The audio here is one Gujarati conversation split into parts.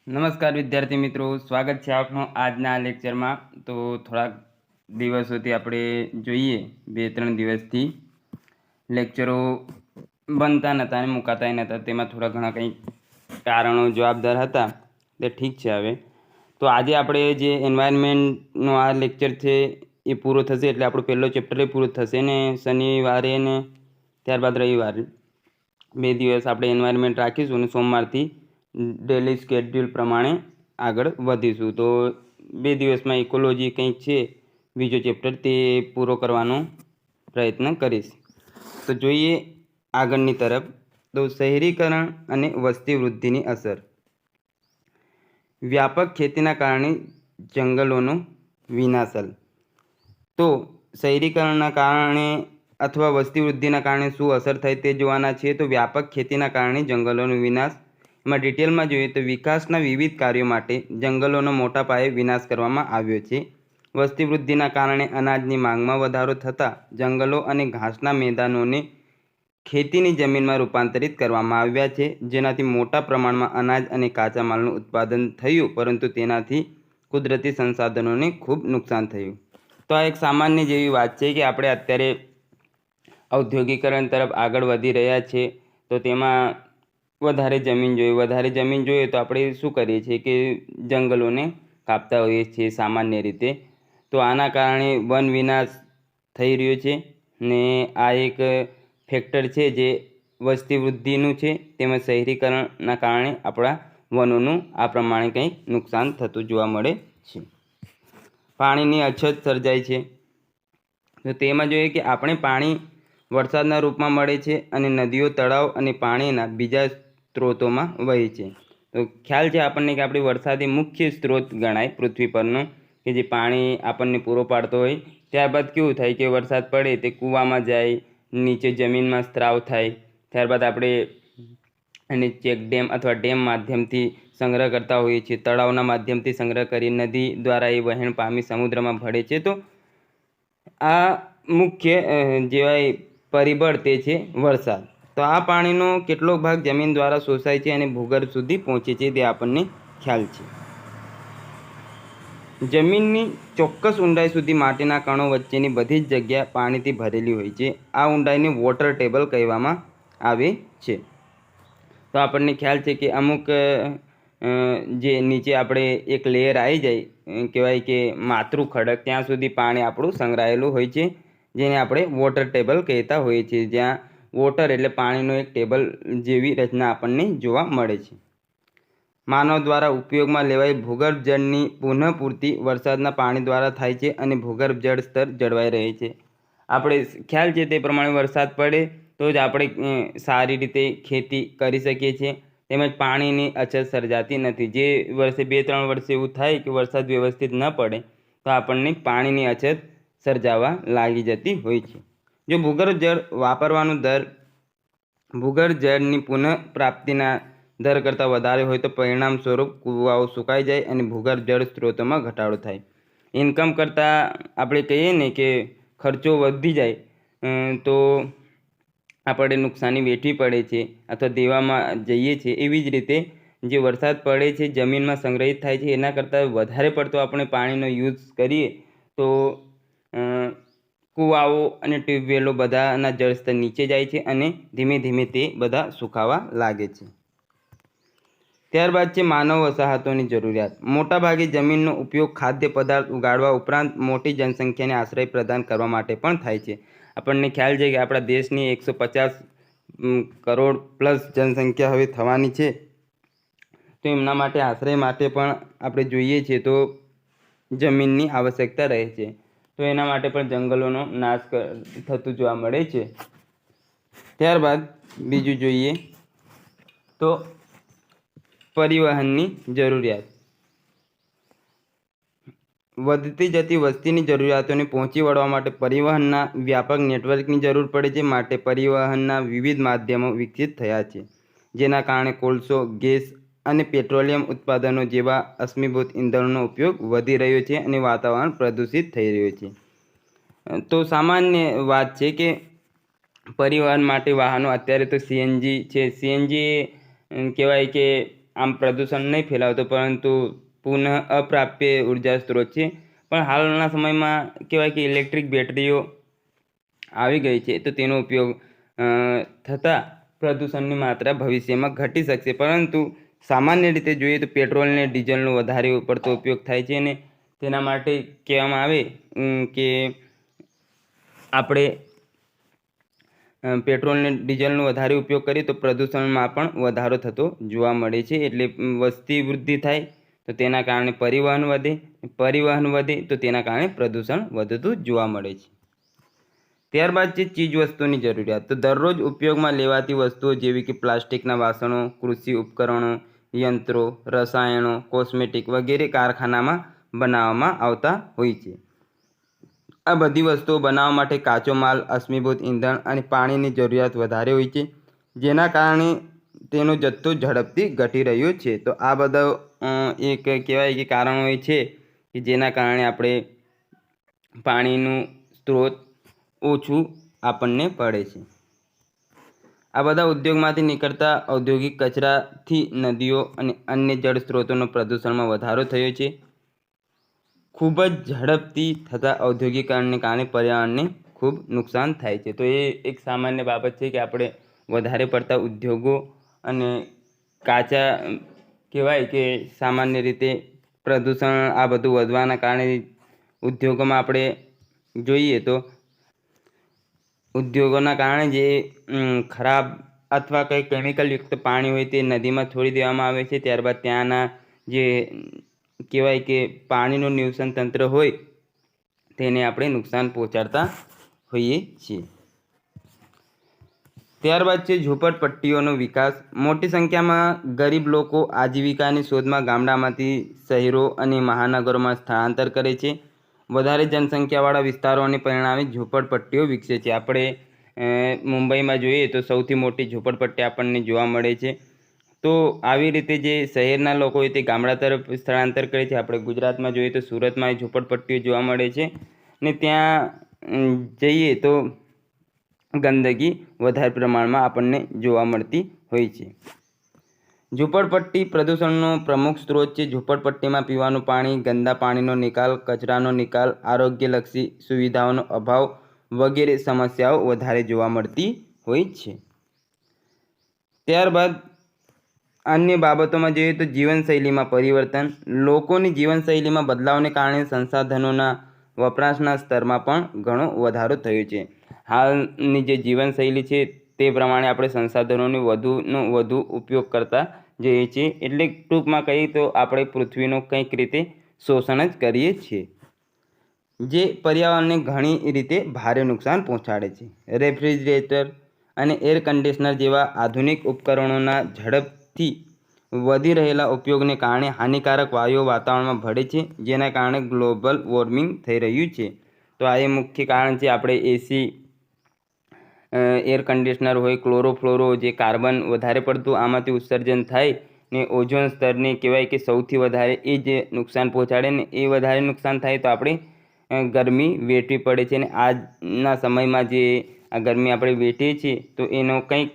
નમસ્કાર વિદ્યાર્થી મિત્રો, સ્વાગત છે આપનું આજના લેક્ચરમાં। તો થોડાક દિવસોથી આપણે જોઈએ 2-3 દિવસથી લેક્ચરો બનતા નહોતા અને મુકાતા નહોતા, તેમાં થોડા ઘણા કંઈ કારણો જવાબદાર હતા, તે ઠીક છે। હવે તો આજે આપણે જે એન્વાયરમેન્ટનો આ લેક્ચર છે એ પૂરો થશે, એટલે આપણો પહેલો ચેપ્ટર પૂરો થશે ને શનિવારે ને ત્યારબાદ રવિવારે 2 દિવસ આપણે એન્વાયરમેન્ટ રાખીશું અને સોમવારથી ડેલી સ્કેડ્યુલ પ્રમાણે આગળ વધીશું। તો 2 દિવસમાં ઇકોલોજી કંઈક છે બીજો ચેપ્ટર, તે પૂરો કરવાનો પ્રયત્ન કરીશ। તો જોઈએ આગળની તરફ। તો શહેરીકરણ અને વસ્તી વૃદ્ધિની અસર। વ્યાપક ખેતીના કારણે જંગલોનો વિનાશ। તો શહેરીકરણના કારણે અથવા વસ્તી વૃદ્ધિના કારણે શું અસર થાય તે જોવાના છીએ। તો વ્યાપક ખેતીના કારણે જંગલોનો વિનાશ, એમાં ડિટેલમાં જોઈએ તો વિકાસના વિવિધ કાર્યો માટે જંગલોનો મોટા પાયે વિનાશ કરવામાં આવ્યો છે। વસ્તી વૃદ્ધિના કારણે અનાજની માંગમાં વધારો થતાં જંગલો અને ઘાસના મેદાનોને ખેતીની જમીનમાં રૂપાંતરિત કરવામાં આવ્યા છે, જેનાથી મોટા પ્રમાણમાં અનાજ અને કાચા માલનું ઉત્પાદન થયું, પરંતુ તેનાથી કુદરતી સંસાધનોને ખૂબ નુકસાન થયું। તો આ એક સામાન્ય જેવી વાત છે કે આપણે અત્યારે ઔદ્યોગિકરણ તરફ આગળ વધી રહ્યા છીએ, તો તેમાં વધારે જમીન જોઈએ તો આપણે શું કરીએ છીએ કે જંગલોને કાપતા હોઈએ છીએ સામાન્ય રીતે। તો આના કારણે વન વિનાશ થઈ રહ્યો છે ને આ એક ફેક્ટર છે જે વસ્તી વૃદ્ધિનું છે, તેમજ શહેરીકરણના કારણે આપણા વનોનું આ પ્રમાણે કંઈક નુકસાન થતું જોવા મળે છે। પાણીની અછત સર્જાય છે। તો તેમાં જોઈએ કે આપણે પાણી વરસાદના રૂપમાં મળે છે અને નદીઓ, તળાવ અને પાણીના બીજા સ્ત્રોતોમાં વહે છે। તો ખ્યાલ છે આપણને કે આપણી વરસાદી મુખ્ય સ્ત્રોત ગણાય પૃથ્વી પરનો, કે જે પાણી આપણને પૂરો પાડતો હોય। ત્યારબાદ કેવું થાય કે વરસાદ પડે તે કૂવામાં જાય, નીચે જમીનમાં સ્ત્રાવ થાય, ત્યારબાદ આપણે એને ચેક ડેમ અથવા ડેમ માધ્યમથી સંગ્રહ કરતા હોઈએ છીએ, તળાવના માધ્યમથી સંગ્રહ કરી નદી દ્વારા એ વહેણ પામી સમુદ્રમાં ભળે છે। તો આ મુખ્ય જેવાય પરિબળ તે છે વરસાદ। તો આ પાણીનો કેટલોક ભાગ જમીન દ્વારા શોષાય છે અને ભૂગર્ભ સુધી પહોંચે છે, તે આપણને ખ્યાલ છે। જમીનની ચોક્કસ ઊંડાઈ સુધી માટીના કણો વચ્ચેની બધી જ જગ્યા પાણીથી ભરેલી હોય છે। આ ઊંડાઈને વોટર ટેબલ કહેવામાં આવે છે। તો આપણને ખ્યાલ છે કે અમુક જે નીચે આપણે એક લેયર આવી જાય, કહેવાય કે માતૃ ખડક, ત્યાં સુધી પાણી આપણું સંગ્રહાયેલું હોય છે, જેને આપણે વોટર ટેબલ કહેતા હોઈએ છીએ, જ્યાં વોટર એટલે પાણીનો એક ટેબલ જેવી રચના આપણને જોવા મળે છે। માનવ દ્વારા ઉપયોગમાં લેવાય ભૂગર્ભ જળની પુનઃપૂર્તિ વરસાદના પાણી દ્વારા થાય છે અને ભૂગર્ભ જળ સ્તર જળવાઈ રહે છે। આપણે ખ્યાલ છે તે પ્રમાણે વરસાદ પડે તો જ આપણે સારી રીતે ખેતી કરી શકીએ છીએ, તેમજ પાણીની અછત સર્જાતી નથી। જે વર્ષે 2-3 વર્ષે એવું થાય કે વરસાદ વ્યવસ્થિત ન પડે તો આપણને પાણીની અછત સર્જાવા લાગી જતી હોય છે। જો ભૂગર્ભ જળ વાપરવાનો દર ભૂગર્ભ જળની પુનઃપ્રાપ્તિના દર કરતાં વધારે હોય તો પરિણામ સ્વરૂપ કૂવાઓ સુકાઈ જાય અને ભૂગર્ભ જળ સ્ત્રોતોમાં ઘટાડો થાય। ઇન્કમ કરતાં આપણે કહીએ ને કે ખર્ચો વધી જાય તો આપણે નુકસાની વેઠવી પડે છે અથવા દેવામાં જઈએ છીએ। એવી જ રીતે જે વરસાદ પડે છે, જમીનમાં સંગ્રહિત થાય છે, એના કરતાં વધારે પડતો આપણે પાણીનો યુઝ કરીએ તો કૂવાઓ અને ટ્યુબવેલો બધાના જળસ્તર નીચે જાય છે અને ધીમે ધીમે તે બધા સુકાવા લાગે છે। ત્યારબાદ છે માનવ વસાહતોની જરૂરિયાત। મોટાભાગે જમીનનો ઉપયોગ ખાદ્ય પદાર્થ ઉગાડવા ઉપરાંત મોટી જનસંખ્યાને આશ્રય પ્રદાન કરવા માટે પણ થાય છે। આપણને ખ્યાલ છે કે આપણા દેશની 150 કરોડ પ્લસ જનસંખ્યા હવે થવાની છે, તો એમના માટે આશ્રય માટે પણ આપણે જોઈએ છીએ તો જમીનની આવશ્યકતા રહે છે। તો એના માટે પણ જંગલોનો નાશ થતું જોવા મળે છે। ત્યારબાદ બીજું જોઈએ તો પરિવહનની જરૂરિયાત। વધતી જતી વસ્તીની જરૂરિયાતોને પહોંચી વળવા માટે પરિવહનના વ્યાપક નેટવર્કની જરૂર પડે છે, માટે પરિવહનના વિવિધ માધ્યમો વિકસિત થયા છે, જેના કારણે કોલસો, ગેસ અને પેટ્રોલિયમ ઉત્પાદનો જેવા અશ્મિભૂત ઇંધણોનો ઉપયોગ વધી રહ્યો છે અને વાતાવરણ પ્રદૂષિત થઈ રહ્યું છે। તો સામાન્ય વાત છે કે પરિવહન માટે વાહનો અત્યારે તો સીએનજી છે। સીએનજી કહેવાય કે આમ પ્રદૂષણ નહીં ફેલાવતો, પરંતુ પુનઃ અપ્રાપ્ય ઉર્જા સ્ત્રોત છે. પણ હાલના સમયમાં કહેવાય કે ઇલેક્ટ્રિક બેટરીઓ આવી ગઈ છે, તો તેનો ઉપયોગ થતાં પ્રદૂષણની માત્રા ભવિષ્યમાં ઘટી શકશે. પરંતુ સામાન્ય રીતે જોઈએ તો પેટ્રોલ અને ડીઝલનો વધારે પડતો ઉપયોગ થાય છે, અને તેના માટે કહેવામાં આવે કે આપણે પેટ્રોલ અને ડીઝલનો વધારે ઉપયોગ કરીએ તો પ્રદૂષણમાં પણ વધારો થતો જોવા મળે છે. એટલે વસ્તી વૃદ્ધિ થાય તો તેના કારણે પરિવહન વધે તો તેના કારણે પ્રદૂષણ વધતું જોવા મળે છે. ત્યારબાદ છે ચીજવસ્તુની જરૂરિયાત. તો દરરોજ ઉપયોગમાં લેવાતી વસ્તુઓ જેવી કે પ્લાસ્ટિકના વાસણો, કૃષિ ઉપકરણો, યંત્રો, રસાયણો, કોસ્મેટિક વગેરે કારખાનામાં બનાવવામાં આવતા હોય છે. આ બધી વસ્તુઓ બનાવવા માટે કાચો માલ, અશ્મિભૂત ઈંધણ અને પાણીની જરૂરિયાત વધારે હોય છે, જેના કારણે તેનો જથ્થો ઝડપથી ઘટી રહ્યો છે. તો આ બધા એક કહેવાય કે કારણો એ છે કે જેના કારણે આપણે પાણીનું સ્ત્રોત ઓછું આપણને પડે છે. આ બધા ઉદ્યોગમાંથી નીકળતા ઔદ્યોગિક કચરાથી નદીઓ અને અન્ય જળ સ્ત્રોતોનો પ્રદૂષણમાં વધારો થયો છે. ખૂબ જ ઝડપથી થતા ઔદ્યોગિકરણને કારણે પર્યાવરણને ખૂબ નુકસાન થાય છે. તો એ એક સામાન્ય બાબત છે કે આપણે વધારે પડતા ઉદ્યોગો અને કાચા કહેવાય કે સામાન્ય રીતે પ્રદૂષણ આ બધું વધવાના કારણે ઉદ્યોગોમાં આપણે જોઈએ તો ઉદ્યોગોના કારણે જે ખરાબ અથવા કંઈ કેમિકલયુક્ત પાણી હોય તે નદીમાં છોડી દેવામાં આવે છે. ત્યારબાદ ત્યાંના જે કહેવાય કે પાણીનું નિવસન તંત્ર હોય તેને આપણે નુકસાન પહોંચાડતા હોઈએ છીએ. ત્યારબાદ છે ઝૂંપડપટ્ટીઓનો વિકાસ. મોટી સંખ્યામાં ગરીબ લોકો આજીવિકાની શોધમાં ગામડામાંથી શહેરો અને મહાનગરોમાં સ્થળાંતર કરે છે. વધારે જનસંખ્યાવાળા વિસ્તારોને પરિણામે ઝૂંપડપટ્ટીઓ વિકસે છે. આપણે મુંબઈમાં જોઈએ તો સૌથી મોટી ઝૂંપડપટ્ટી આપણને જોવા મળે છે. તો આવી રીતે જે શહેરના લોકો હોય તે ગામડા તરફ સ્થળાંતર કરે છે. આપણે ગુજરાતમાં જોઈએ તો સુરતમાં એ ઝૂંપડપટ્ટીઓ જોવા મળે છે, ને ત્યાં જઈએ તો ગંદકી વધારે પ્રમાણમાં આપણને જોવા મળતી હોય છે. ઝૂંપડપટ્ટી પ્રદૂષણનો પ્રમુખ સ્ત્રોત છે. ઝૂંપડપટ્ટીમાં પીવાનું પાણી, ગંદા પાણીનો નિકાલ, કચરાનો નિકાલ, આરોગ્યલક્ષી સુવિધાઓનો અભાવ વગેરે સમસ્યાઓ વધારે જોવા મળતી હોય છે. ત્યારબાદ અન્ય બાબતોમાં જોઈએ તો જીવનશૈલીમાં પરિવર્તન. લોકોની જીવનશૈલીમાં બદલાવને કારણે સંસાધનોના વપરાશના સ્તરમાં પણ ઘણો વધારો થયો છે. હાલની જે જીવનશૈલી છે તે પ્રમાણે આપણે સંસાધનોનો વધુ ઉપયોગ કરતા જઈએ છીએ. એટલે ટૂંકમાં કહીએ તો આપણે પૃથ્વીનો કંઈક રીતે શોષણ જ કરીએ છીએ, જે પર્યાવરણને ઘણી રીતે ભારે નુકસાન પહોંચાડે છે. રેફ્રિજરેટર અને એર કન્ડિશનર જેવા આધુનિક ઉપકરણોના ઝડપથી વધી રહેલા ઉપયોગને કારણે હાનિકારક વાયુઓ વાતાવરણમાં ભળે છે, જેના કારણે ગ્લોબલ વોર્મિંગ થઈ રહ્યું છે. તો આ એ મુખ્ય કારણ છે. આપણે એસી, એર કન્ડિશનર હોય, ક્લોરોફ્લોરો જે કાર્બન વધારે પડતું આમાંથી ઉત્સર્જન થાય ને ઓઝોન સ્તરને કહેવાય કે સૌથી વધારે એ જે નુકસાન પહોંચાડે ને એ વધારે નુકસાન થાય તો આપણે ગરમી વેઠવી પડે છે. અને આજના સમયમાં જે આ ગરમી આપણે વેઠીએ છીએ તો એનો કંઈક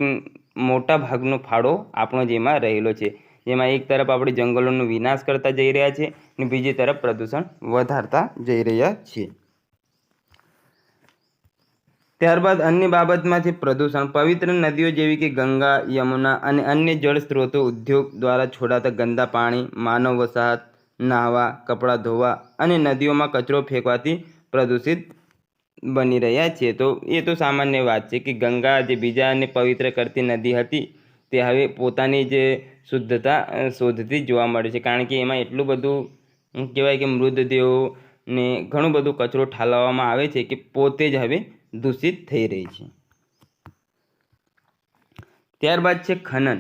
મોટા ભાગનો ફાળો આપણો જેમાં રહેલો છે. જેમાં એક તરફ આપણે જંગલોનો વિનાશ કરતા જઈ રહ્યા છીએ અને બીજી તરફ પ્રદૂષણ વધારતા જઈ રહ્યા છીએ. ત્યારબાદ અન્ય બાબતમાં છે પ્રદૂષણ. પવિત્ર નદીઓ જેવી કે ગંગા, યમુના અને અન્ય જળ સ્ત્રોતો ઉદ્યોગ દ્વારા છોડાતા ગંદા પાણી, માનવ વસાહત, નહાવા, કપડાં ધોવા અને નદીઓમાં કચરો ફેંકવાથી પ્રદૂષિત બની રહ્યા છે. તો એ તો સામાન્ય વાત છે કે ગંગા જે બીજાને પવિત્ર કરતી નદી હતી તે હવે પોતાની જે શુદ્ધતા શોધતી જોવા મળે છે, કારણ કે એમાં એટલું બધું કહેવાય કે મૃતદેહો ને ઘણું બધું કચરો ઠાલવવામાં આવે છે કે પોતે જ હવે દૂષિત થઈ રહી છે. ત્યારબાદ છે ખનન.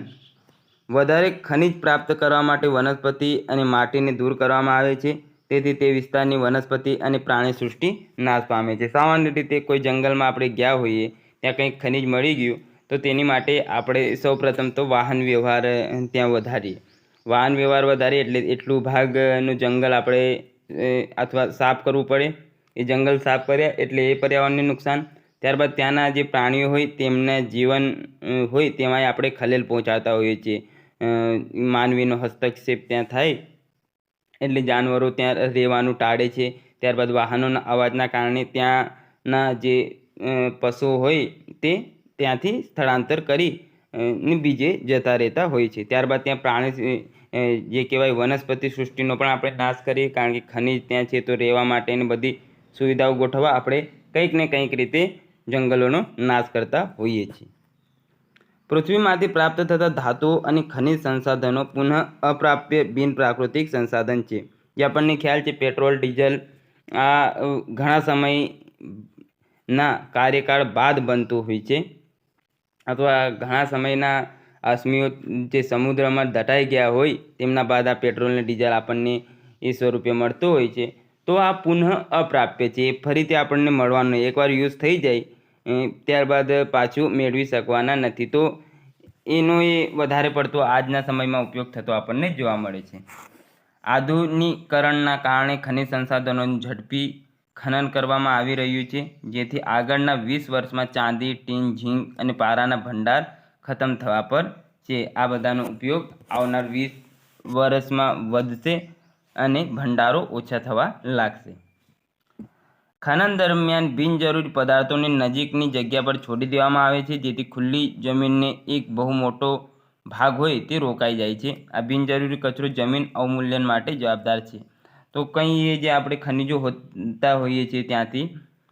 વધારે ખનિજ પ્રાપ્ત કરવા માટે વનસ્પતિ અને માટીને દૂર કરવામાં આવે છે. તેથી તે વિસ્તારની વનસ્પતિ અને પ્રાણી સૃષ્ટિ નાશ પામે છે. સામાન્ય રીતે કોઈ જંગલમાં આપણે ગયા હોઈએ, ત્યાં કંઈક ખનિજ મળી ગયું તો તેની માટે આપણે સૌપ્રથમ તો વાહન વ્યવહાર ત્યાં વધારીએ. વાહન વ્યવહાર વધારીએ એટલે એટલું ભાગનું જંગલ આપણે અથવા સાફ કરવું પડે. એ જંગલ સાફ કર્યા એટલે એ પર્યાવરણને નુકસાન. ત્યારબાદ ત્યાંના જે પ્રાણીઓ હોય તેમના જીવન હોય તેમાંય આપણે ખલેલ પહોંચાડતા હોઈએ છીએ. માનવીનો હસ્તક્ષેપ ત્યાં થાય એટલે જાનવરો ત્યાં રહેવાનું ટાળે છે. ત્યારબાદ વાહનોના અવાજના કારણે ત્યાંના જે પશુઓ હોય તે ત્યાંથી સ્થળાંતર કરી ને બીજે જતા રહેતા હોય છે. ત્યારબાદ ત્યાં પ્રાણી જે કહેવાય વનસ્પતિ સૃષ્ટિનો પણ આપણે નાશ કરીએ, કારણ કે ખનિજ ત્યાં છે તો રહેવા માટેની બધી સુવિધાઓ ગોઠવવા આપણે કંઈક ને કંઈક રીતે જંગલોનો નાશ કરતા હોઈએ છીએ. પૃથ્વીમાંથી પ્રાપ્ત થતા ધાતુઓ અને ખનિજ સંસાધનો પુનઃ અપ્રાપ્ય બિન પ્રાકૃતિક સંસાધન છે. જે આપણને ખ્યાલ છે પેટ્રોલ ડીઝલ આ ઘણા સમયના કાર્યકાળ બાદ બનતું હોય છે, અથવા ઘણા સમયના અશ્મિઓ જે સમુદ્રમાં દટાઈ ગયા હોય તેમના બાદ આ પેટ્રોલ અને ડીઝલ આપણને એ સ્વરૂપે મળતું હોય છે. તો આ પુનઃ અપ્રાપ્ય છે, એ ફરીથી આપણને મળવાનું નહીં. એકવાર યુઝ થઈ જાય ત્યારબાદ પાછું મેળવી શકવાના નથી. તો એનો એ વધારે પડતો આજના સમયમાં ઉપયોગ થતો આપણને જોવા મળે છે. આધુનિકરણના કારણે ખનિજ સંસાધનોનું ઝડપી ખનન કરવામાં આવી રહ્યું છે, જેથી આગળના 20 વર્ષમાં ચાંદી, ટીન, ઝીંક અને પારાના ભંડાર ખતમ થવા પર છે. આ બધાનો ઉપયોગ આવનાર 20 વર્ષમાં વધશે અને ભંડારો ઓછા થવા લાગશે. ખનન દરમિયાન બિનજરૂરી પદાર્થોને નજીકની જગ્યા પર છોડી દેવામાં આવે છે, જેથી ખુલ્લી જમીનને એક બહુ મોટો ભાગ હોય તે રોકાઈ જાય છે. આ બિનજરૂરી કચરો જમીન અવમૂલ્યન માટે જવાબદાર છે. તો કંઈ જે આપણે ખનિજો હોતા હોઈએ છીએ ત્યાંથી,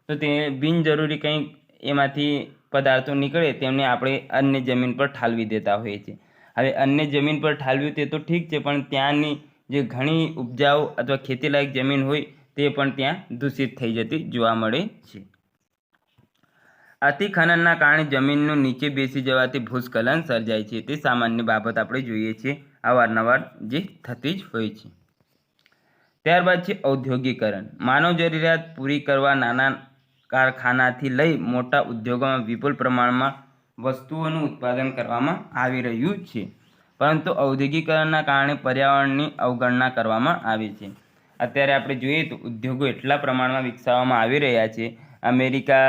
તો તે બિનજરૂરી કંઈક એમાંથી પદાર્થો નીકળે તેમને આપણે અન્ય જમીન પર ઠાલવી દેતા હોઈએ છીએ. હવે અન્ય જમીન પર ઠાલવ્યું તે તો ઠીક છે, પણ ત્યાંની જે ઘણી ઉપજાઉ અથવા ખેતીલાયક જમીન હોય તે પણ ત્યાં દૂષિત થઈ જતી જોવા મળે છે. અતિખનનના કારણે જમીનનું નીચે બેસી જવાથી ભૂસ્ખલન સર્જાય છે. તે સામાન્ય બાબત આપણે જોઈએ છીએ અવારનવાર જે થતી જ હોય છે. ત્યારબાદ છે ઔદ્યોગિકરણ. માનવ જરૂરિયાત પૂરી કરવા નાના કારખાનાથી લઈ મોટા ઉદ્યોગોમાં વિપુલ પ્રમાણમાં વસ્તુઓનું ઉત્પાદન કરવામાં આવી રહ્યું છે, પરંતુ ઔદ્યોગિકરણના કારણે પર્યાવરણની અવગણના કરવામાં આવે છે. અત્યારે આપણે જોઈએ તો ઉદ્યોગો એટલા પ્રમાણમાં વિકસાવવામાં આવી રહ્યા છે. અમેરિકા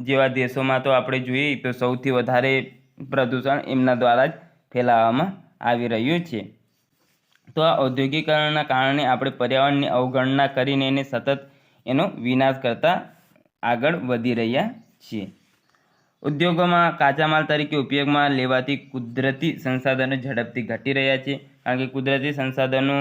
જેવા દેશોમાં તો આપણે જોઈએ તો સૌથી વધારે પ્રદૂષણ એમના દ્વારા જ ફેલાવવામાં આવી રહ્યું છે. તો આ ઔદ્યોગિકરણના કારણે આપણે પર્યાવરણની અવગણના કરીને એને સતત એનો વિનાશ કરતા આગળ વધી રહ્યા છીએ. ઉદ્યોગોમાં કાચા માલ તરીકે ઉપયોગમાં લેવાતી કુદરતી સંસાધનો ઝડપથી ઘટી રહ્યા છે, કારણ કે કુદરતી સંસાધનો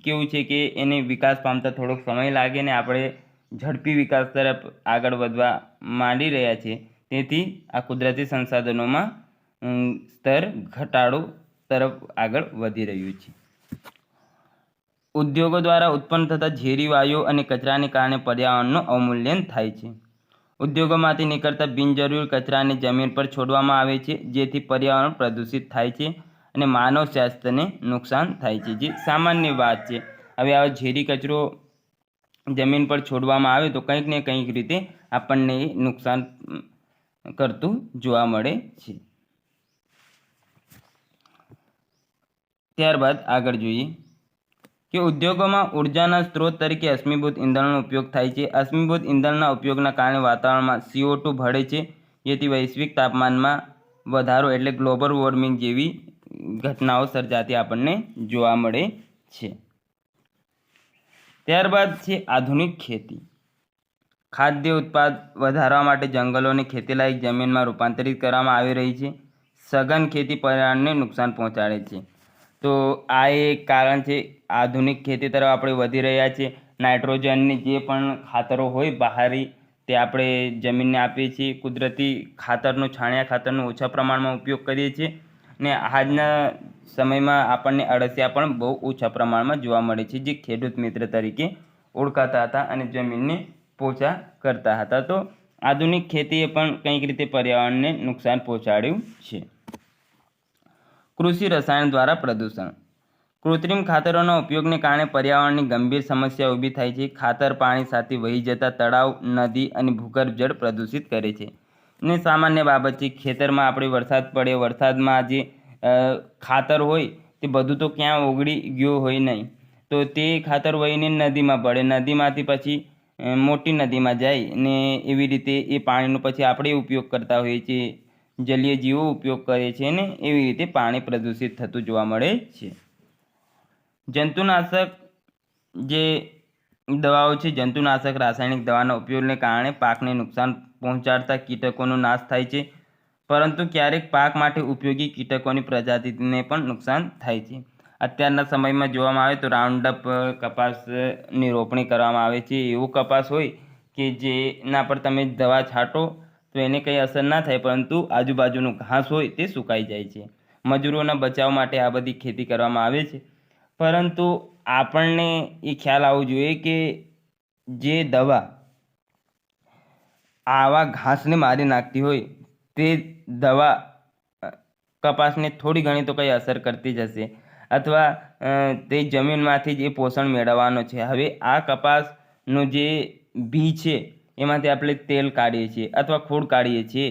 કેવું છે કે એને વિકાસ પામતા થોડોક સમય લાગે ને આપણે ઝડપી વિકાસ તરફ આગળ વધવા માંડી રહ્યા છે. તેથી આ કુદરતી સંસાધનોમાં સ્તર ઘટાડો તરફ આગળ વધી રહ્યું છે. ઉદ્યોગો દ્વારા ઉત્પન્ન થતા ઝેરી વાયુઓ અને કચરાને કારણે પર્યાવરણનું અવમૂલ્યન થાય છે. ઉદ્યોગોમાંથી નીકળતા બિનજરૂરી કચરાને જમીન પર છોડવામાં આવે છે, જેથી પર્યાવરણ પ્રદૂષિત થાય છે અને માનવ સ્વાસ્થ્યને નુકસાન થાય છે, જે સામાન્ય વાત છે. હવે આ ઝેરી કચરો જમીન પર છોડવામાં આવે તો કંઈક ને કંઈક રીતે આપણને નુકસાન કરતું જોવા મળે છે. ત્યારબાદ આગળ જોઈએ કે ઉદ્યોગોમાં ઉર્જાના સ્ત્રોત તરીકે અશ્મિભૂત ઇંધણનો ઉપયોગ થાય છે. અશ્મિભૂત ઇંધણના ઉપયોગના કારણે વાતાવરણમાં CO2 ભળે છે, જેથી વૈશ્વિક તાપમાનમાં વધારો એટલે ગ્લોબલ વોર્મિંગ જેવી ઘટનાઓ સર્જાતી આપણને જોવા મળે છે. ત્યારબાદ છે આધુનિક ખેતી. ખાદ્ય ઉત્પાદ વધારવા માટે જંગલોને ખેતીલાયક જમીનમાં રૂપાંતરિત કરવામાં આવી રહી છે. સઘન ખેતી પર્યાવરણને નુકસાન પહોંચાડે છે. તો આ એક કારણ છે. આધુનિક ખેતી તરફ આપણે વધી રહ્યા છીએ. નાઇટ્રોજનની જે પણ ખાતરો હોય બહારી તે આપણે જમીનને આપીએ છીએ. કુદરતી ખાતરનો, છાણિયા ખાતરનો ઓછા પ્રમાણમાં ઉપયોગ કરીએ છીએ. ને આજના સમયમાં આપણને અળસિયા પણ બહુ ઓછા પ્રમાણમાં જોવા મળે છે, જે ખેડૂત મિત્ર તરીકે ઓળખાતા હતા અને જમીનને પોચા કરતા હતા. તો આધુનિક ખેતીએ પણ કંઈક રીતે પર્યાવરણને નુકસાન પહોંચાડ્યું છે. કૃષિ રસાયણ દ્વારા પ્રદૂષણ. કૃત્રિમ ખાતરોના ઉપયોગને કારણે પર્યાવરણની ગંભીર સમસ્યા ઊભી થાય છે. ખાતર પાણી સાથે વહી જતા તળાવ, નદી અને ભૂગર્ભ જળ પ્રદૂષિત કરે છે. ને સામાન્ય બાબત છે, ખેતરમાં આપણે વરસાદ પડે, વરસાદમાં જે ખાતર હોય તે બધું તો ક્યાં ઓગળી ગયું હોય નહીં, તો તે ખાતર વહીને નદીમાં પડે, નદીમાંથી પછી મોટી નદીમાં જાય ને એવી રીતે એ પાણીનો પછી આપણે ઉપયોગ કરતા હોઈએ છીએ. જલીય જીવો ઉપયોગ કરે છે ને એવી રીતે પાણી પ્રદૂષિત થતું જોવા મળે છે. જંતુનાશક જે દવાઓ છે, જંતુનાશક રાસાયણિક દવાના ઉપયોગને કારણે પાકને નુકસાન પહોંચાડતા કીટકોનો નાશ થાય છે, પરંતુ ક્યારેક પાક માટે ઉપયોગી કીટકોની પ્રજાતિને પણ નુકસાન થાય છે. અત્યારના સમયમાં જોવામાં આવે તો રાઉન્ડઅપ કપાસની રોપણી કરવામાં આવે છે. એવો કપાસ હોય કે જેના પર તમે દવા છાંટો તો એને કંઈ અસર ના થાય, પરંતુ આજુબાજુનું ઘાસ હોય તે સુકાઈ જાય છે. મજૂરોના બચાવ માટે આ બધી ખેતી કરવામાં આવે છે, પરંતુ આપણને એ ખ્યાલ આવવો જોઈએ કે જે દવા આવા ઘાસને મારી નાખતી હોય તે દવા કપાસને થોડી ઘણી તો કંઈ અસર કરતી જ હશે, અથવા તે જમીનમાંથી જ એ પોષણ મેળવવાનો છે. હવે આ કપાસનું જે બી છે એમાંથી આપણે તેલ કાઢીએ છીએ અથવા ખોળ કાઢીએ છીએ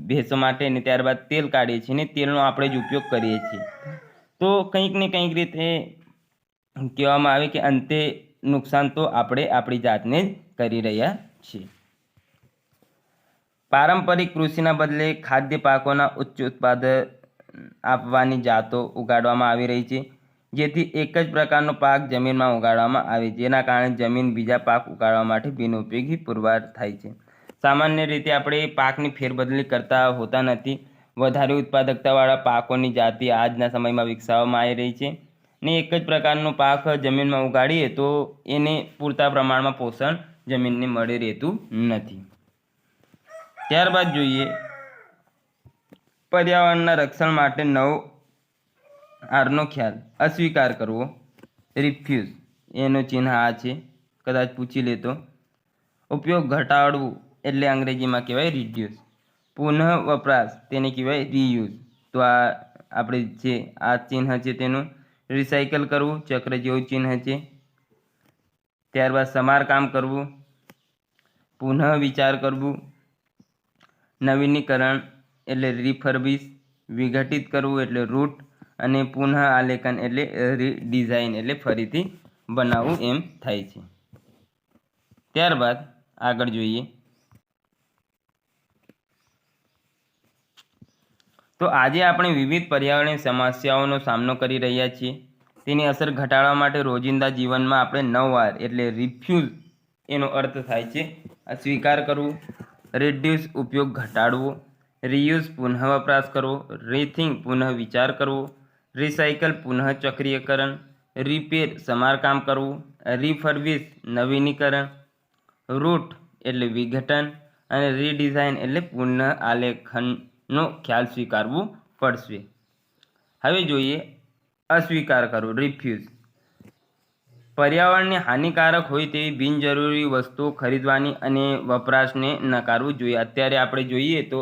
ભેંસો માટે, ને ત્યારબાદ તેલ કાઢીએ છીએ ને તેલનો આપણે જ ઉપયોગ કરીએ છીએ. તો કંઈક ને કંઈક રીતે કહેવામાં આવે કે અંતે નુકસાન તો આપણે આપણી જાતને જ કરી રહ્યા છીએ. પારંપરિક કૃષિના બદલે ખાદ્ય પાકોના ઉચ્ચ ઉત્પાદન આપવાની જાતો ઉગાડવામાં આવી રહી છે, જેથી એક જ પ્રકારનો પાક જમીનમાં ઉગાડવામાં આવે, જેના કારણે જમીન બીજા પાક ઉગાડવા માટે બિનઉપયોગી પુરવાર થાય છે. સામાન્ય રીતે આપણે પાકની ફેરબદલી કરતા હોતા નથી. વધારે ઉત્પાદકતાવાળા પાકોની જાતિ આજના સમયમાં વિકસાવવામાં આવી રહી છે, ને એક જ પ્રકારનો પાક જમીનમાં ઉગાડીએ તો એને પૂરતા પ્રમાણમાં પોષણ જમીનને મળી રહેતું નથી. ત્યારબાદ જોઈએ પર્યાવરણના રક્ષણ માટે નવો આરનો ખ્યાલ. અસ્વીકાર કરવો, રિફ્યુઝ, એનું ચિહ્ન આ છે, કદાચ પૂછી લેતો. ઉપયોગ ઘટાડવું એટલે અંગ્રેજીમાં કહેવાય રિડ્યુસ. પુનઃ વપરાશ તેને કહેવાય રીયુઝ. તો આ આપણે જે આ ચિહ્ન છે તેનું રિસાયકલ કરવું, ચક્ર જેવું ચિહ્ન છે. ત્યારબાદ સમારકામ કરવું, પુનઃ વિચાર કરવું, નવીનીકરણ એટલે રિફર્બિશ, વિઘટિત કરવું એટલે રૂટ, અને પુનઃ આલેખન એટલે રીડિઝાઇન એટલે ફરીથી બનાવવું એમ થાય છે. ત્યારબાદ આગળ જોઈએ તો આજે આપણે વિવિધ પર્યાવરણીય સમસ્યાઓનો સામનો કરી રહ્યા છીએ. તેની અસર ઘટાડવા માટે રોજિંદા જીવનમાં આપણે 9 R એટલે રિફ્યુઝ એનો અર્થ થાય છે સ્વીકાર કરવું, રિડ્યુસ ઉપયોગ ઘટાડવો, રીયુઝ પુનઃ વપરાશ કરવો, રીથિંક પુનઃ વિચાર કરવો, રિસાયકલ પુનઃ ચક્રીયકરણ, રિપેર સમારકામ કરવું, રિફર્બિશ નવીનીકરણ, રૂટ એટલે વિઘટન, અને રીડિઝાઇન એટલે પુનઃ આલેખનનો ખ્યાલ સ્વીકારવું પડશે. હવે જોઈએ અસ્વીકાર કરવો, રિફ્યુઝ. પર્યાવરણને હાનિકારક હોય તેવી બિનજરૂરી વસ્તુઓ ખરીદવાની અને વપરાશને નકારવું જોઈએ. અત્યારે આપણે જોઈએ તો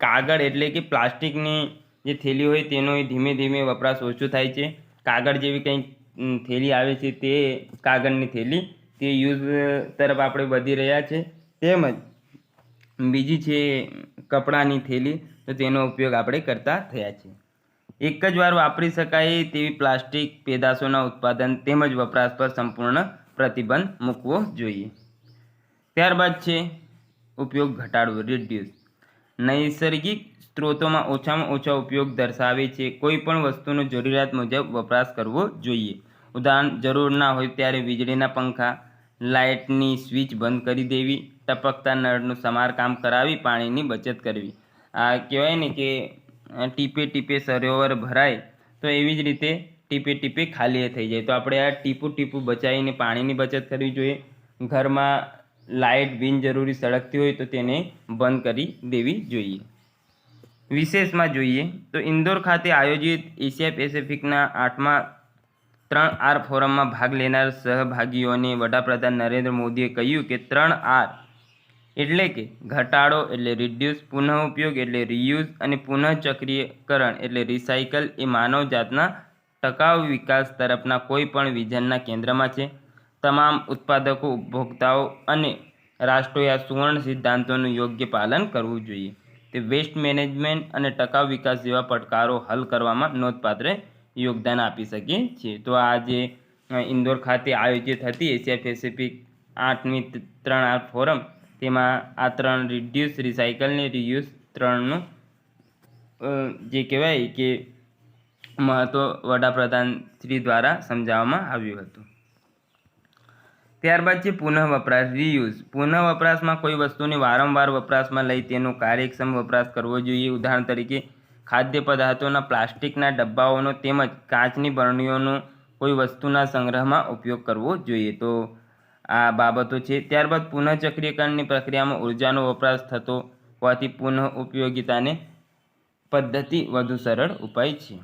કાગળ એટલે કે પ્લાસ્ટિકની જે થેલી હોય તેનો ધીમે ધીમે વપરાશ ઓછો થાય છે. કાગળ જેવી કંઈક થેલી આવે છે તે કાગળની થેલી તે યુઝ તરફ આપણે વધી રહ્યા છે. તેમજ બીજી છે કપડાની થેલી, તો તેનો ઉપયોગ આપણે કરતા થયા છીએ. એક જ વાર વાપરી શકાય તેવી પ્લાસ્ટિક પેદાશોના ઉત્પાદન તેમજ વપરાશ પર સંપૂર્ણ પ્રતિબંધ મૂકવો જોઈએ. ત્યારબાદ છે ઉપયોગ ઘટાડવો, રિડ્યુસ. નૈસર્ગિક સ્ત્રોતોમાં ઓછામાં ઓછા ઉપયોગ દર્શાવે છે. કોઈ પણ વસ્તુનો જરૂરિયાત મુજબ વપરાશ કરવો જોઈએ. ઉદાહરણ, જરૂર ના હોય ત્યારે વીજળીના પંખા, લાઇટની સ્વિચ બંધ કરી દેવી, ટપકતા નળનું સમારકામ કરાવી પાણીની બચત કરવી. આ કહેવાય ને કે ટીપે ટીપે સરોવર ભરાય, તો એવી જ રીતે ટીપે ટીપે ખાલી થઈ જાય. તો આપણે આ ટીપું ટીપું બચાવીને પાણીની બચત કરવી જોઈએ. ઘરમાં લાઇટ બિનજરૂરી સળગતી હોય તો તેને બંધ કરી દેવી જોઈએ. વિશેષમાં જોઈએ તો ઇન્દોર ખાતે આયોજિત એશિયા પેસિફિકના 8મા 3R ફોરમમાં ભાગ લેનાર સહભાગીઓને વડાપ્રધાન નરેન્દ્ર મોદીએ કહ્યું કે 3R એટલે કે ઘટાડો એટલે રિડ્યુસ, પુનઃ ઉપયોગ એટલે રીયુઝ, અને પુનઃ ચક્રીયકરણ એટલે રિસાયકલ એ માનવજાતના ટકાઉ વિકાસ તરફના કોઈ પણ વિઝનના કેન્દ્રમાં છે. તમામ ઉત્પાદકો, ઉપભોક્તાઓ અને રાષ્ટ્રોએ આ સુવર્ણ સિદ્ધાંતોનું યોગ્ય પાલન કરવું જોઈએ. તે વેસ્ટ મેનેજમેન્ટ અને ટકાઉ વિકાસ જેવા પડકારો હલ કરવામાં નોંધપાત્ર યોગદાન આપી શકે છે. તો આ જે ઇન્દોર ખાતે આયોજિત હતી એશિયા પેસિફિક 8મી 3R ફોરમ, તેમાં આ 3 રિડ્યુસ, રિસાયકલ ને રીયુઝ 3નું જે કહેવાય કે મહત્ત્વ વડાપ્રધાન શ્રી દ્વારા સમજાવવામાં આવ્યું હતું. ત્યારબાદ છે પુનઃ વપરાશ, રીયુઝ. પુનઃ વપરાશમાં કોઈ વસ્તુને વારંવાર વપરાશમાં લઈ તેનો કાર્યક્ષમ વપરાશ કરવો જોઈએ. ઉદાહરણ તરીકે ખાદ્ય પદાર્થોના પ્લાસ્ટિકના ડબ્બાઓનો તેમજ કાચની બરણીઓનો કોઈ વસ્તુના સંગ્રહમાં ઉપયોગ કરવો જોઈએ. તો આ બાબતો છે. ત્યારબાદ પુનઃચક્રીકરણની પ્રક્રિયામાં ઉર્જાનો વપરાશ થતો હોવાથી પુનઃ ઉપયોગિતાને પદ્ધતિ વધુ સરળ ઉપાય છે.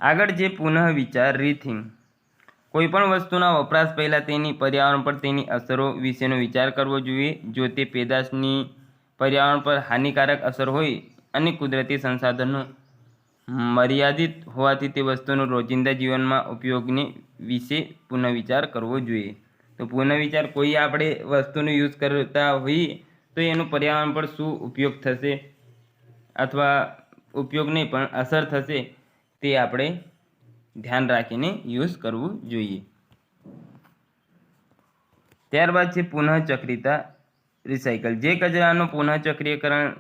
આગળ જે પુનઃ વિચાર, રીથિંક. કોઈપણ વસ્તુના વપરાશ પહેલાં તેની પર્યાવરણ પર તેની અસરો વિશેનો વિચાર કરવો જોઈએ. જો તે પેદાશની પર્યાવરણ પર હાનિકારક અસર હોય અને કુદરતી સંસાધનો મર્યાદિત હોવાથી તે વસ્તુનો રોજિંદા જીવનમાં ઉપયોગને વિશે પુનઃવિચાર કરવો જોઈએ. તો પુનઃવિચાર, કોઈ આપણે વસ્તુનો યુઝ કરતા હોઈએ તો એનો પર્યાવરણ પર શું ઉપયોગ થશે અથવા ઉપયોગ નહીં પણ અસર થશે તે આપણે ધ્યાન રાખીને યુઝ કરવું જોઈએ. ત્યારબાદ છે પુનઃચક્રિતા, રિસાયકલ. જે કચરાનો પુનઃચક્રીકરણ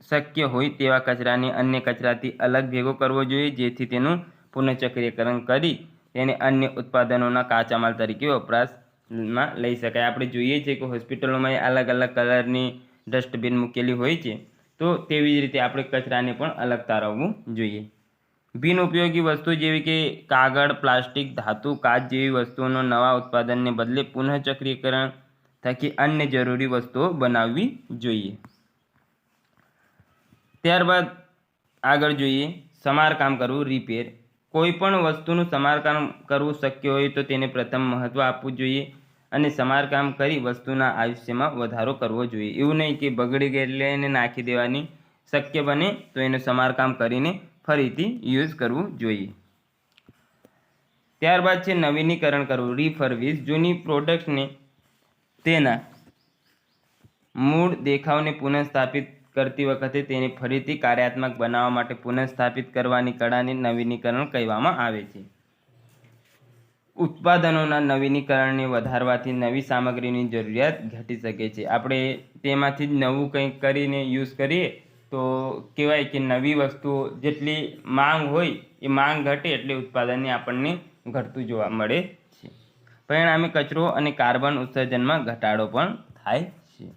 શક્ય હોય તેવા કચરાને અન્ય કચરાથી અલગ ભેગો કરવો જોઈએ, જેથી તેનું પુનઃચક્રીકરણ કરી તેને અન્ય ઉત્પાદનોના કાચા માલ તરીકે વપરાશમાં લઈ શકાય. આપણે જોઈએ છીએ કે હોસ્પિટલોમાં અલગ અલગ કલરની ડસ્ટબિન મૂકેલી હોય છે, તો તેવી જ રીતે આપણે કચરાને પણ અલગ તારવવું જોઈએ. બિનઉપયોગી વસ્તુ જેવી કે કાગળ, પ્લાસ્ટિક, ધાતુ, કાચ જેવી વસ્તુઓનો નવા ઉત્પાદનને બદલે પુનઃચક્રીકરણ થકી અન્ય જરૂરી વસ્તુઓ બનાવવી જોઈએ. ત્યારબાદ આગળ જોઈએ સમારકામ કરવું, રિપેર. કોઈ પણ વસ્તુનું સમારકામ કરવું શક્ય હોય તો તેને પ્રથમ મહત્ત્વ આપવું જોઈએ અને સમારકામ કરી વસ્તુના આયુષ્યમાં વધારો કરવો જોઈએ. એવું નહીં કે બગડી ગઈ એટલે એને નાખી દેવાની. શક્ય બને તો એનું સમારકામ કરીને ફરીથી યુઝ કરવું જોઈએ. ત્યારબાદ છે નવીનીકરણ કરવું, રિફર્બિશ. જૂની પ્રોડક્ટ્સને તેના મૂળ દેખાવને પુનઃસ્થાપિત કરતી વખતે તેને ફરીથી કાર્યાત્મક બનાવવા માટે પુનઃસ્થાપિત કરવાની કળાને નવીનીકરણ કહેવામાં આવે છે. ઉત્પાદનોના નવીનીકરણને વધારવાથી નવી સામગ્રીની જરૂરિયાત ઘટી શકે છે. આપણે તેમાંથી જ નવું કંઈક કરીને યુઝ કરીએ તો કહેવાય કે નવી વસ્તુઓ જેટલી માંગ હોય એ માંગ ઘટે એટલે ઉત્પાદનને આપણને ઘટતું જોવા મળે છે. પરિણામે કચરો અને કાર્બન ઉત્સર્જનમાં ઘટાડો પણ થાય છે.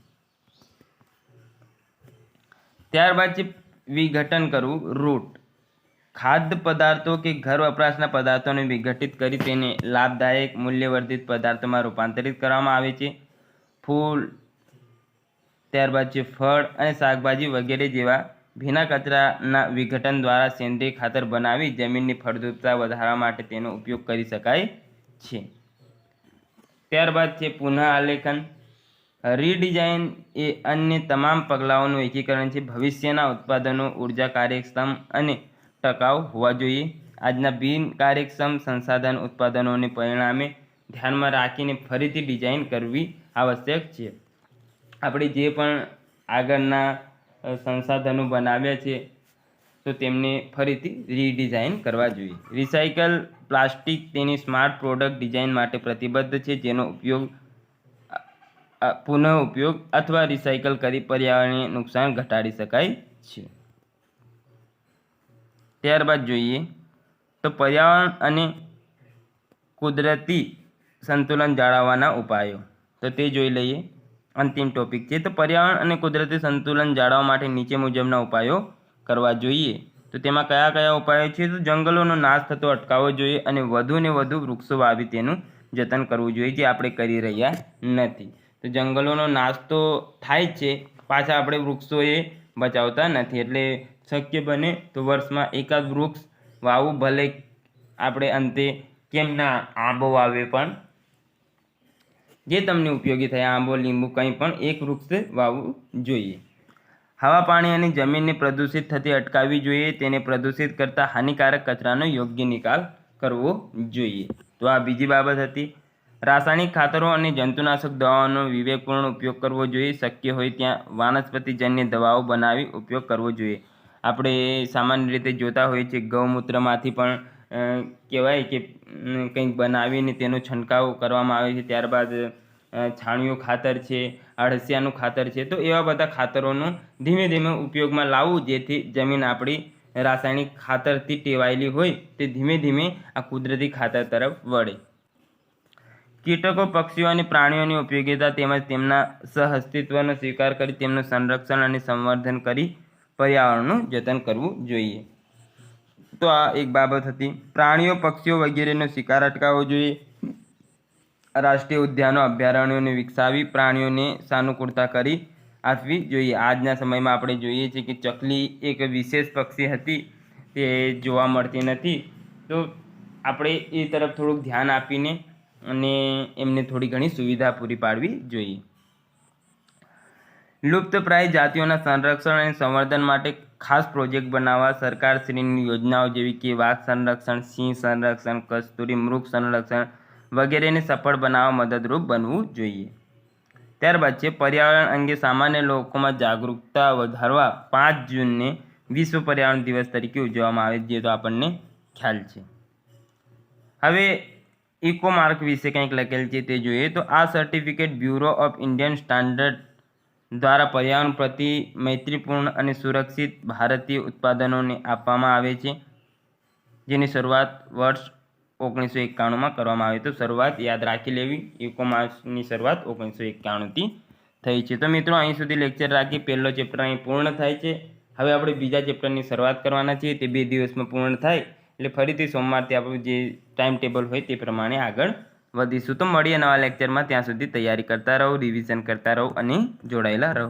ત્યારબાદ છે વિઘટન કરવું, રૂટ. ખાદ્ય પદાર્થો કે ઘર વપરાશના પદાર્થોને વિઘટિત કરી તેને લાભદાયક મૂલ્યવર્ધિત પદાર્થોમાં રૂપાંતરિત કરવામાં આવે છે. ફૂલ, ત્યારબાદ છે ફળ અને શાકભાજી વગેરે જેવા ભીના કચરાના વિઘટન દ્વારા સેન્દ્રિય ખાતર બનાવી જમીનની ફળદ્રુપતા વધારવા માટે તેનો ઉપયોગ કરી શકાય છે. ત્યારબાદ છે પુનઃ આલેખન. રીડિઝાઇન એ અન્ય તમામ પગલાઓનું એકીકરણ છે. ભવિષ્યના ઉત્પાદનો ઉર્જા કાર્યક્ષમ અને ટકાઉ હોવા જોઈએ. આજના બિનકાર્યક્ષમ સંસાધન ઉત્પાદનોને પરિણામે ધ્યાનમાં રાખીને ફરીથી ડિઝાઇન કરવી આવશ્યક છે. આપણે જે પણ આગળના સંસાધનો બનાવ્યા છે તો તેમને ફરીથી રીડિઝાઇન કરવા જોઈએ. રિસાયકલ. પ્લાસ્ટિક તેની સ્માર્ટ પ્રોડક્ટ ડિઝાઇન માટે પ્રતિબદ્ધ છે, જેનો ઉપયોગ પુનઃ ઉપયોગ અથવા રિસાયકલ કરી પર્યાવરણીય નુકસાન ઘટાડી શકાય છે. ત્યારબાદ જોઈએ તો પર્યાવરણ અને કુદરતી સંતુલન જાળવવાના ઉપાયો. તો તે જોઈ લઈએ. અંતિમ ટોપિક છે. તો પર્યાવરણ અને કુદરતી સંતુલન જાળવવા માટે નીચે મુજબના ઉપાયો કરવા જોઈએ. તો તેમાં કયા કયા ઉપાયો છે? તો જંગલોનો નાશ થતો અટકાવવો જોઈએ અને વધુને વધુ વૃક્ષો વાવી તેનું જતન કરવું જોઈએ, જે આપણે કરી રહ્યા નથી. તો જંગલોનો નાશ તો થાય જ છે, પાછા આપણે વૃક્ષો એ બચાવતા નથી. એટલે શક્ય બને તો વર્ષમાં એકાદ વૃક્ષ વાવવું. ભલે આપણે અંતે કેમ ના આંબો વાવે પણ જે તમને ઉપયોગી થાય, આંબો, લીંબુ, કંઈ પણ એક વૃક્ષ વાવવું જોઈએ. હવા, પાણી અને જમીનને પ્રદૂષિત થતી અટકાવવી જોઈએ. તેને પ્રદૂષિત કરતા હાનિકારક કચરાનો યોગ્ય નિકાલ કરવો જોઈએ. તો આ બીજી બાબત હતી. રાસાયણિક ખાતરો અને જંતુનાશક દવાઓનો વિવેકપૂર્ણ ઉપયોગ કરવો જોઈએ. શક્ય હોય ત્યાં વાનસ્પતિજન્ય દવાઓ બનાવી ઉપયોગ કરવો જોઈએ. આપણે સામાન્ય રીતે જોતા હોઈએ છીએ ગૌમૂત્રમાંથી પણ કહેવાય કે કંઈક બનાવીને તેનો છંટકાવ કરવામાં આવે છે. ત્યારબાદ છાણિયું ખાતર છે, અળસિયાનું ખાતર છે, તો એવા બધા ખાતરોનું ધીમે ધીમે ઉપયોગમાં લાવવું, જેથી જમીન આપણી રાસાયણિક ખાતરથી ટેવાયેલી હોય તે ધીમે ધીમે આ કુદરતી ખાતર તરફ વળે. કીટકો, પક્ષીઓ અને પ્રાણીઓની ઉપયોગિતા તેમજ તેમના સહઅસ્તિત્વનો સ્વીકાર કરી તેમનું સંરક્ષણ અને સંવર્ધન કરી પર્યાવરણનું જતન કરવું જોઈએ. તો આ એક બાબત હતી. પ્રાણીઓ, પક્ષીઓ વગેરેનો શિકાર અટકાવવો જોઈએ. રાષ્ટ્રીય ઉદ્યાનો, અભયારણ્યોને વિકસાવી પ્રાણીઓને સાનુકૂળતા કરી આપવી જોઈએ. આજના સમયમાં આપણે જોઈએ છીએ કે ચકલી એક વિશેષ પક્ષી હતી, તે જોવા મળતી નથી, તો આપણે એ તરફ થોડુંક ધ્યાન આપીને અને એમને થોડી ઘણી સુવિધા પૂરી પાડવી જોઈએ. લુપ્તપ્રાય જાતિઓના સંરક્ષણ અને સંવર્ધન માટે ખાસ પ્રોજેક્ટ બનાવવા સરકારશ્રીની યોજનાઓ જેવી કે વાઘ સંરક્ષણ, સિંહ સંરક્ષણ, કસ્તુરી મૃગ સંરક્ષણ વગેરેને સફળ બનાવવા મદદરૂપ બનવું જોઈએ. ત્યારબાદ છે પર્યાવરણ અંગે સામાન્ય લોકોમાં જાગૃતતા વધારવા 5 જૂનને વિશ્વ પર્યાવરણ દિવસ તરીકે ઉજવવામાં આવે, જે તો આપણને ખ્યાલ છે. હવે ઇકોમાર્ક વિશે કંઈક લખેલ છે તે જોઈએ. તો આ certificate bureau of Indian standard દ્વારા પર્યાવરણ પ્રત્યે મૈત્રીપૂર્ણ અને સુરક્ષિત ભારતીય ઉત્પાદનોને આપવામાં આવે છે, જેની શરૂઆત વર્ષ 1991માં કરવામાં આવી. તો શરૂઆત યાદ રાખી લેવી, ઇકોમાર્કની શરૂઆત 1991થી થઈ છે. તો મિત્રો, અહીં સુધી લેક્ચર રાખી પહેલો ચેપ્ટર અહીં પૂર્ણ થાય છે. હવે આપણે બીજા ચેપ્ટરની શરૂઆત કરવાના છીએ, તે 2 દિવસમાં પૂર્ણ થાય એટલે ફરીથી સોમવારથી આપણું જે ટાઈમ ટેબલ હોય તે પ્રમાણે આગળ વધીશું. તો મળીએ નવા લેક્ચરમાં. ત્યાં સુધી તૈયારી કરતા રહો, રિવિઝન કરતા રહો અને જોડાયેલા રહો.